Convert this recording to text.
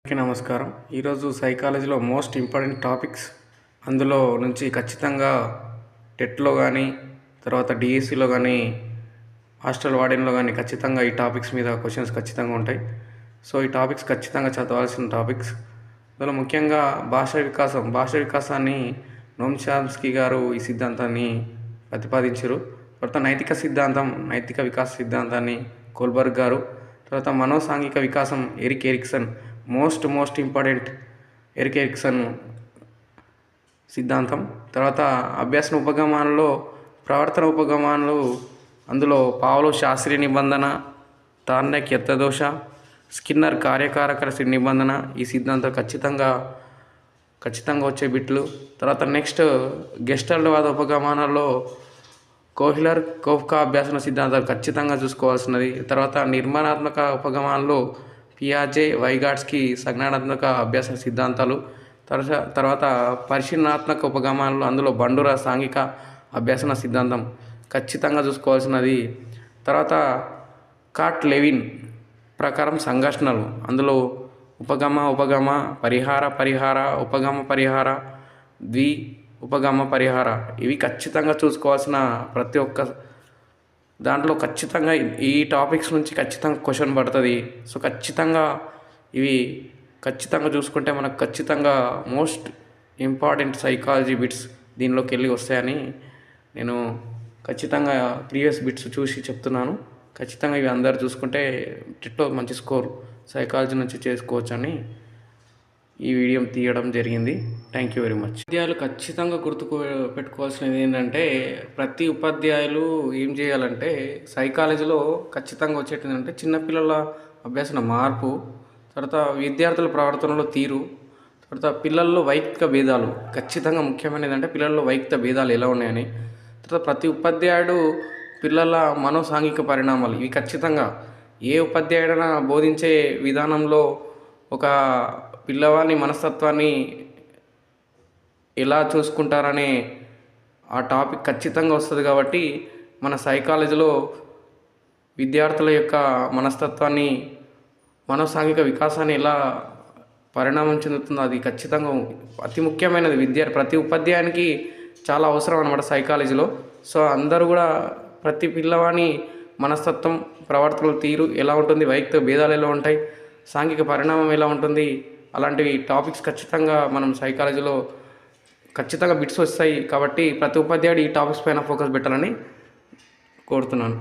అందరికీ నమస్కారం. ఈరోజు సైకాలజీలో మోస్ట్ ఇంపార్టెంట్ టాపిక్స్, అందులో నుంచి ఖచ్చితంగా టెట్లో కానీ, తర్వాత డిఎస్సిలో కానీ, హాస్టల్ వార్డెన్లో కానీ ఖచ్చితంగా ఈ టాపిక్స్ మీద క్వశ్చన్స్ ఖచ్చితంగా ఉంటాయి. సో ఈ టాపిక్స్ ఖచ్చితంగా చదవాల్సిన టాపిక్స్. అందులో ముఖ్యంగా భాష వికాసాన్ని నోమ్ చామ్స్కీ గారు ఈ సిద్ధాంతాన్ని ప్రతిపాదించారు. తర్వాత నైతిక వికాస సిద్ధాంతాన్ని కోల్బర్గ్ గారు, తర్వాత మనోసాంఘిక వికాసం Erik Erikson, most important Erik Erikson సిద్ధాంతం. తర్వాత అభ్యాసన ఉపగమాలలో ప్రవర్తన ఉపగమాలు, అందులో పావలో శాస్త్రీయ నిబంధన, టార్నెక్ యత్వదోష, స్కిన్నర్ కార్యకారక నిబంధన, ఈ సిద్ధాంతం ఖచ్చితంగా వచ్చే బిట్లు. తర్వాత నెక్స్ట్ గెస్టల్ట్ వాద ఉపగమానాల్లో కోహ్లర్ కోఫ్కా అభ్యాసన సిద్ధాంతాలు ఖచ్చితంగా చూసుకోవాల్సినది. తర్వాత నిర్మాణాత్మక ఉపగమానాల్లో పియాజే వైగాట్స్కీ సంజ్ఞానాత్మక అభ్యాస సిద్ధాంతాలు. తర్వాత పరిశీలనాత్మక ఉపగమానాలు, అందులో బండుర సాంఘిక అభ్యాసన సిద్ధాంతం ఖచ్చితంగా చూసుకోవాల్సినది. తర్వాత కాట్ లెవిన్ ప్రకారం సంఘర్షణలు, అందులో ఉపగమ పరిహార ఉపగమ ద్వి ఉపగమ పరిహార, ఇవి ఖచ్చితంగా చూసుకోవాల్సిన ప్రతి ఒక్క దాంట్లో ఖచ్చితంగా ఈ టాపిక్స్ నుంచి ఖచ్చితంగా క్వశ్చన్ పడుతుంది. సో ఖచ్చితంగా ఇవి ఖచ్చితంగా చూసుకుంటే మనకు ఖచ్చితంగా మోస్ట్ ఇంపార్టెంట్ సైకాలజీ బిట్స్ దీనిలోకి వెళ్ళి వస్తాయని నేను ఖచ్చితంగా ప్రీవియస్ బిట్స్ చూసి చెప్తున్నాను. ఖచ్చితంగా ఇవి అందరు చూసుకుంటే టెట్లో మంచి స్కోర్ సైకాలజీ నుంచి చేసుకోవచ్చని ఈ వీడియో తీయడం జరిగింది. Thank you very much. ఉపాధ్యాయులు ఖచ్చితంగా పెట్టుకోవాల్సినది ఏంటంటే, ప్రతి ఉపాధ్యాయులు ఏం చేయాలంటే సైకాలజీలో ఖచ్చితంగా వచ్చేది ఏంటంటే చిన్నపిల్లల అభ్యాసన మార్పు, తర్వాత విద్యార్థుల ప్రవర్తనలో తీరు, తర్వాత పిల్లల్లో వైయక్తిక భేదాలు ఖచ్చితంగా ముఖ్యమైనది. అంటే పిల్లల్లో వైయక్తిక భేదాలు ఎలా ఉన్నాయని, తర్వాత ప్రతి ఉపాధ్యాయుడు పిల్లల మనోసాంఘిక పరిణామాలు, ఇవి ఖచ్చితంగా ఏ ఉపాధ్యాయుడైనా బోధించే విధానంలో ఒక పిల్లవాని మనస్తత్వాన్ని ఎలా చూసుకుంటారనే ఆ టాపిక్ ఖచ్చితంగా వస్తుంది. కాబట్టి మన సైకాలజీలో విద్యార్థుల యొక్క మనస్తత్వాన్ని, మనోసాంఘిక వికాసాన్ని ఎలా పరిణామం చెందుతుందో అది ఖచ్చితంగా అతి ముఖ్యమైనది. ప్రతి ఉపాధ్యాయునికి చాలా అవసరం అన్నమాట సైకాలజీలో. సో అందరూ కూడా ప్రతి పిల్లవాని మనస్తత్వం, ప్రవర్తనల తీరు ఎలా ఉంటుంది, వైయక్తిక భేదాలు ఎలా ఉంటాయి, సాంఘిక పరిణామం ఎలా ఉంటుంది, అలాంటివి టాపిక్స్ ఖచ్చితంగా మనం సైకాలజీలో ఖచ్చితంగా బిట్స్ వస్తాయి. కాబట్టి ప్రతి ఉపాధ్యాయుడు ఈ టాపిక్స్ పైన ఫోకస్ పెట్టాలని కోరుతున్నాను.